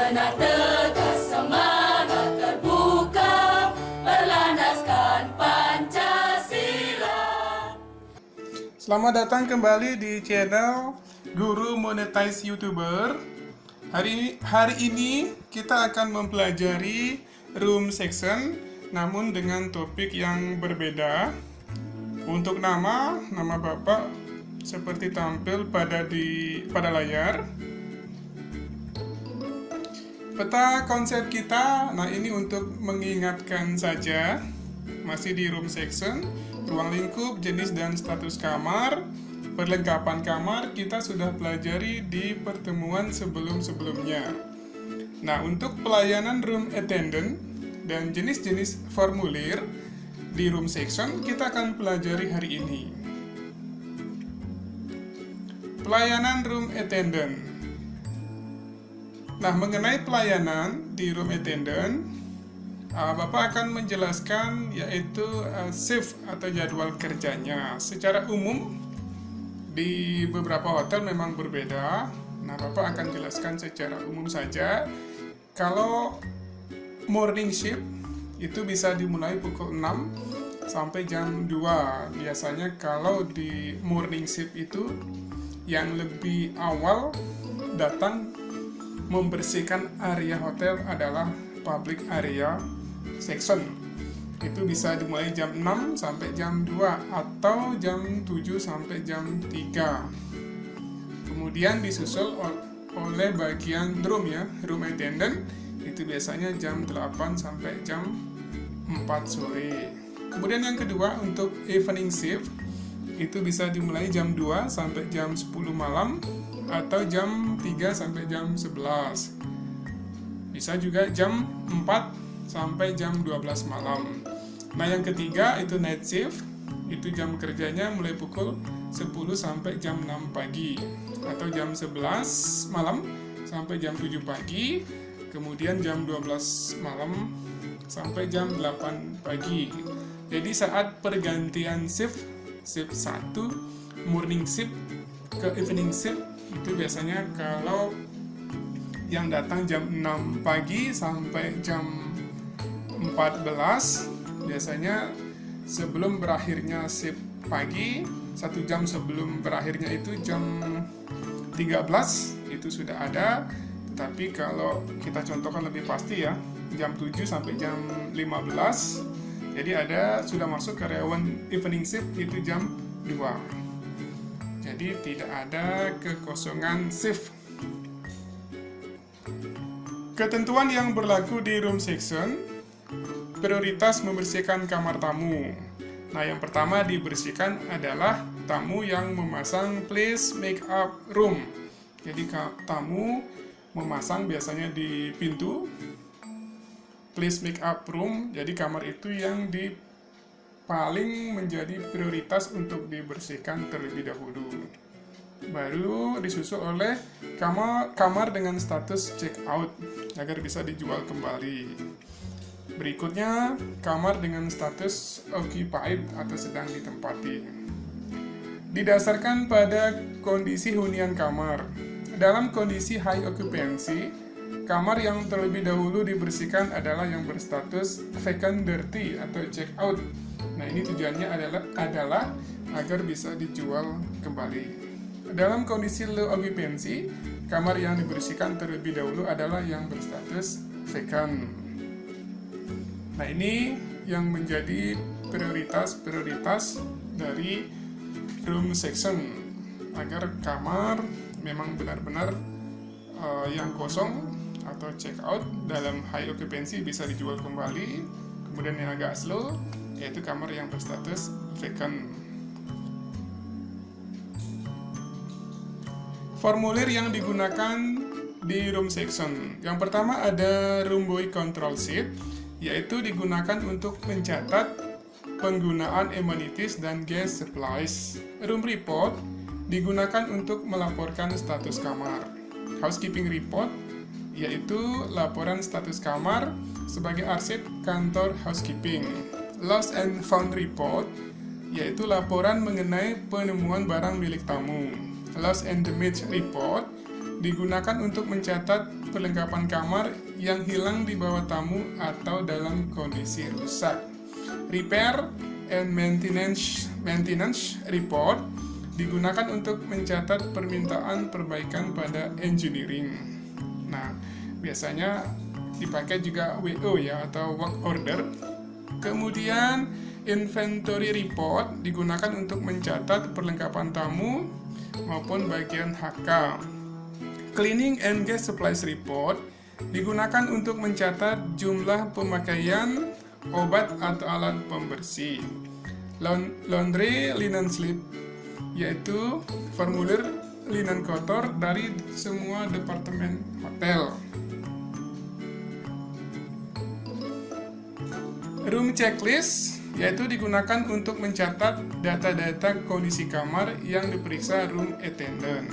benar tegas, semangat terbuka, berlandaskan Pancasila. Selamat datang kembali di channel Guru Monetize YouTuber. Hari ini kita akan mempelajari room section, namun dengan topik yang berbeda. Untuk nama Bapak seperti tampil pada layar. Peta konsep kita, nah ini untuk mengingatkan saja, masih di room section, ruang lingkup, jenis dan status kamar, perlengkapan kamar kita sudah pelajari di pertemuan sebelum-sebelumnya. Nah, untuk pelayanan room attendant dan jenis-jenis formulir di room section kita akan pelajari hari ini. Pelayanan room attendant. Nah, mengenai pelayanan di room attendant, Bapak akan menjelaskan yaitu shift atau jadwal kerjanya. Secara umum di beberapa hotel memang berbeda. Nah, Bapak akan jelaskan secara umum saja. Kalau morning shift itu bisa dimulai pukul 6 sampai jam 2. Biasanya kalau di morning shift itu yang lebih awal datang membersihkan area hotel adalah public area section. Itu bisa dimulai jam 6 sampai jam 2 atau jam 7 sampai jam 3. Kemudian disusul oleh bagian room ya, room attendant itu biasanya jam 8 sampai jam 4 sore. Kemudian yang kedua untuk evening shift itu bisa dimulai jam 2 sampai jam 10 malam atau jam 3 sampai jam 11. Bisa juga jam 4 sampai jam 12 malam. Nah, yang ketiga itu night shift. Itu jam kerjanya mulai pukul 10 sampai jam 6 pagi atau jam 11 malam sampai jam 7 pagi. Kemudian jam 12 malam sampai jam 8 pagi. Jadi saat pergantian shift 1 morning shift ke evening shift itu biasanya kalau yang datang jam 6 pagi sampai jam 14 biasanya sebelum berakhirnya shift pagi 1 jam sebelum berakhirnya itu jam 13 itu sudah ada. Tetapi kalau kita contohkan lebih pasti ya jam 7 sampai jam 15 jadi ada sudah masuk karyawan evening shift itu jam 2. Jadi tidak ada kekosongan shift. Ketentuan yang berlaku di room section, prioritas membersihkan kamar tamu. Nah, yang pertama dibersihkan adalah tamu yang memasang place make up room. Jadi tamu memasang biasanya di pintu place make up room, jadi kamar itu yang paling menjadi prioritas untuk dibersihkan terlebih dahulu. Baru disusul oleh kamar dengan status check out agar bisa dijual kembali. Berikutnya kamar dengan status occupied atau sedang ditempati. Didasarkan pada kondisi hunian kamar. Dalam kondisi high occupancy, kamar yang terlebih dahulu dibersihkan adalah yang berstatus vacant dirty atau check out. Nah, ini tujuannya adalah agar bisa dijual kembali. Dalam kondisi low occupancy, kamar yang dibersihkan terlebih dahulu adalah yang berstatus vacant. Nah, ini yang menjadi prioritas dari room section agar kamar memang benar-benar yang kosong atau check out dalam high occupancy bisa dijual kembali. Kemudian yang agak slow yaitu kamar yang berstatus vacant. Formulir yang digunakan di room section. Yang pertama ada room boy control sheet, yaitu digunakan untuk mencatat penggunaan amenities dan gas supplies. Room report digunakan untuk melaporkan status kamar. Housekeeping report yaitu laporan status kamar sebagai arsip kantor housekeeping. Lost and found report yaitu laporan mengenai penemuan barang milik tamu. Lost and damage report digunakan untuk mencatat perlengkapan kamar yang hilang di bawah tamu atau dalam kondisi rusak. Repair and maintenance report digunakan untuk mencatat permintaan perbaikan pada engineering. Nah, biasanya dipakai juga WO ya, atau work order. Kemudian inventory report digunakan untuk mencatat perlengkapan tamu maupun bagian HK. Cleaning and gas supplies report digunakan untuk mencatat jumlah pemakaian obat atau alat pembersih. Laundry linen slip, yaitu formulir linen kotor dari semua departemen hotel. Room checklist, yaitu digunakan untuk mencatat data-data kondisi kamar yang diperiksa room attendant.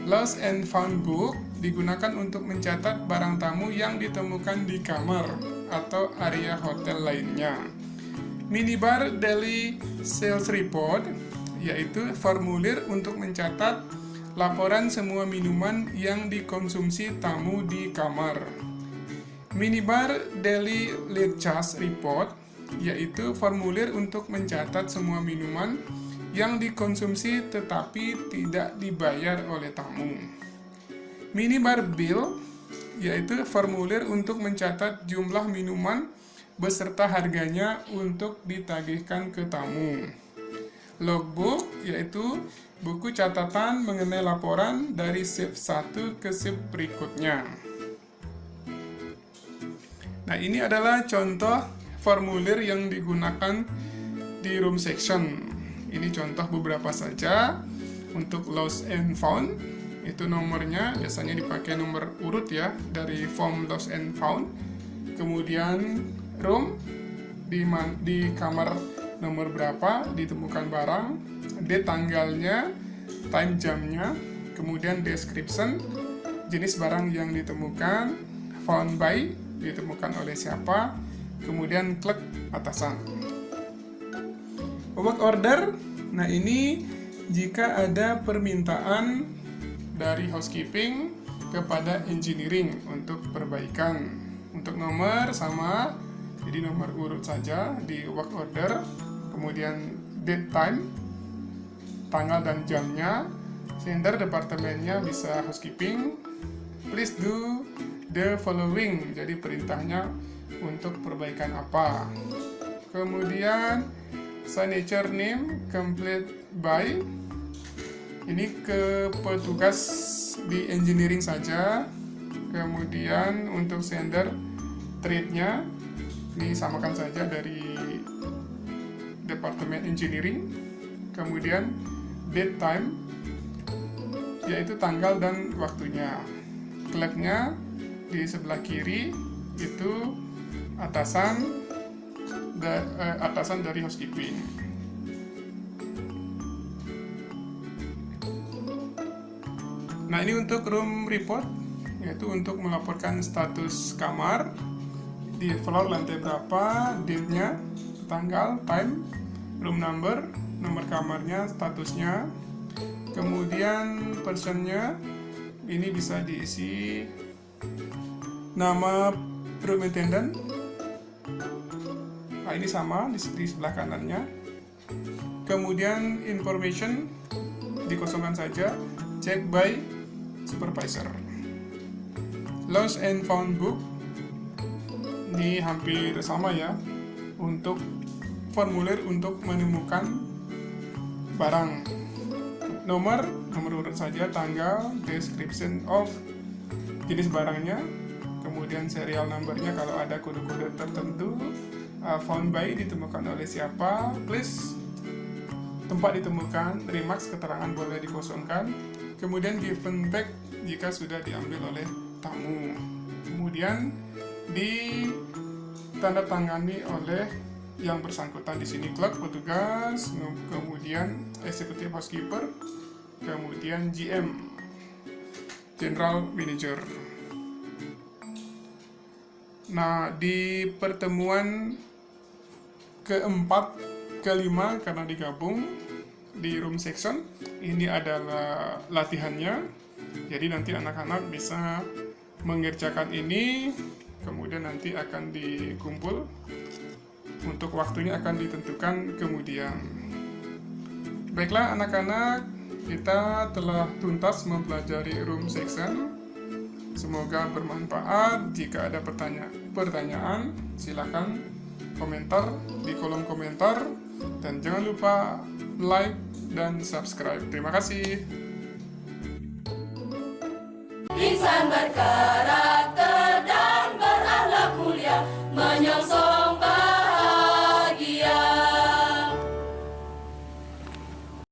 Lost and found book digunakan untuk mencatat barang tamu yang ditemukan di kamar atau area hotel lainnya. Minibar daily sales report, yaitu formulir untuk mencatat laporan semua minuman yang dikonsumsi tamu di kamar. Minibar daily late charge report, yaitu formulir untuk mencatat semua minuman yang dikonsumsi tetapi tidak dibayar oleh tamu. Minibar bill, yaitu formulir untuk mencatat jumlah minuman beserta harganya untuk ditagihkan ke tamu. Logbook, yaitu buku catatan mengenai laporan dari shift 1 ke shift berikutnya. Nah, ini adalah contoh formulir yang digunakan di room section. Ini contoh beberapa saja. Untuk lost and found, itu nomornya biasanya dipakai nomor urut ya, dari form lost and found. Kemudian room, di kamar nomor berapa ditemukan barang, date tanggalnya, time jamnya, kemudian description, jenis barang yang ditemukan, found by, ditemukan oleh siapa, kemudian klik atasan. Work order, nah ini jika ada permintaan dari housekeeping kepada engineering untuk perbaikan. Untuk nomor sama, jadi nomor urut saja di work order, kemudian date time, tanggal dan jamnya, sender departemennya bisa housekeeping, please do the following, jadi perintahnya untuk perbaikan apa. Kemudian signature name complete by, ini ke petugas di engineering saja. Kemudian untuk sender trade-nya disamakan saja dari departemen engineering. Kemudian date time, yaitu tanggal dan waktunya. Kliknya di sebelah kiri itu atasan dari housekeeping. Nah, ini untuk room report, yaitu untuk melaporkan status kamar di floor lantai berapa, date-nya, tanggal, time, room number, nomor kamarnya, statusnya, kemudian personnya, ini bisa diisi nama room attendant. Nah, ini sama di sebelah kanannya. Kemudian information dikosongkan saja, check by supervisor. Lost and found book, ini hampir sama ya, untuk formulir untuk menemukan barang. Nomor urut saja, tanggal, description of jenis barangnya, kemudian serial numbernya kalau ada kode-kode tertentu, found by ditemukan oleh siapa, please tempat ditemukan, remarks keterangan boleh dikosongkan, kemudian given back jika sudah diambil oleh tamu, kemudian ditandatangani oleh yang bersangkutan. Di sini clerk petugas, kemudian executive housekeeper, kemudian GM general manager. Nah, di pertemuan keempat, kelima karena digabung di room section, ini adalah latihannya. Jadi nanti anak-anak bisa mengerjakan ini, kemudian nanti akan dikumpul, untuk waktunya akan ditentukan kemudian. Baiklah anak-anak, kita telah tuntas mempelajari room section. Semoga bermanfaat. Jika ada pertanyaan, silakan komentar di kolom komentar. Dan jangan lupa like dan subscribe. Terima kasih.